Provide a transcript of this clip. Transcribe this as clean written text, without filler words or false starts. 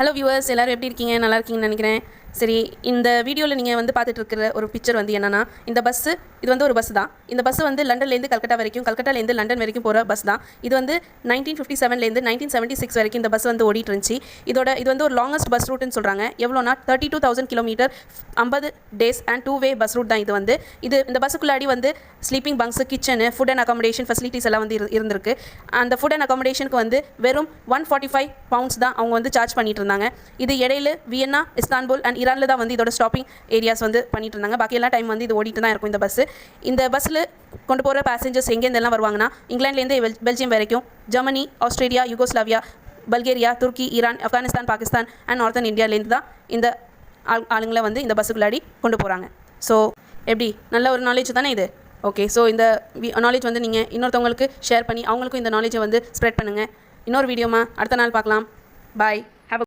Hello viewers, எல்லோரும் எப்படி இருக்கீங்க? நல்லா இருக்கீங்கன்னு நினைக்கிறேன். சரி, இந்த வீடியோவில் நீங்கள் வந்து பார்த்துட்டு இருக்கிற ஒரு பிக்சர் வந்து என்னென்னா, இந்த பஸ்ஸு இது வந்து ஒரு பஸ் தான். இந்த பஸ் வந்து லண்டன்லேருந்து கல்கட்டா வரைக்கும், கல்கட்டாலேருந்து லண்டன் வரைக்கும் போகிற பஸ் தான். இது வந்து 1957லேருந்து 1976 வரைக்கும் இந்த பஸ் வந்து ஓடிட்டு இருந்துச்சு. இது வந்து ஒரு லாங்கஸ்ட் பஸ் ரூட்னு சொல்கிறாங்க. எவ்வளோனா 32,000 kilometre, 50 days and 2 way bus route தான் இது வந்து. இந்த பஸ்ஸுக்குள்ளாடி வந்து sleeping punks, kitchen, food and accommodation facilities எல்லாம் வந்து இருந்திருக்கு. அந்த ஃபுட் அண்ட் அகாமடேஷனுக்கு வந்து வெறும் 145 பவுண்ட்ஸ் தான் அவங்க வந்து சார்ஜ் பண்ணிட்டு இருந்தாங்க. இது இடையில வியன்னா, இஸ்தான்புல் அண்ட் ஈரானில் தான் வந்து இதோட ஸ்டாப்பிங் ஏரியாஸ் வந்து பண்ணிட்டு இருந்தாங்க. பாக்கி எல்லா டைம் வந்து இது ஓடிட்டு தான் இருக்கும் இந்த பஸ்ஸு. இந்த பஸ்ஸில் கொண்டு போகிற பேசஞ்சர்ஸ் எங்கேருந்தெல்லாம் வருவாங்கன்னா, இங்கிலாந்துலேருந்து பெல்ஜியம் வரைக்கும், Germany, Australia, Yugoslavia, Bulgaria, Turkey, Iran, Afghanistan, Pakistan and northern இந்தியாவிலேருந்து தான் இந்த ஆளுங்களை வந்து இந்த பஸ்ஸுக்குள்ளாடி கொண்டு போகிறாங்க. ஸோ எப்படி நல்ல ஒரு நாலேஜ் தானே இது? ஓகே, ஸோ இந்த நாலேஜ் வந்து நீங்கள் இன்னொருத்தவங்களுக்கு ஷேர் பண்ணி அவங்களுக்கும் இந்த நாலேஜை வந்து ஸ்ப்ரெட் பண்ணுங்கள். இன்னொரு வீடியோமா அடுத்த நாள் பார்க்கலாம். பாய்.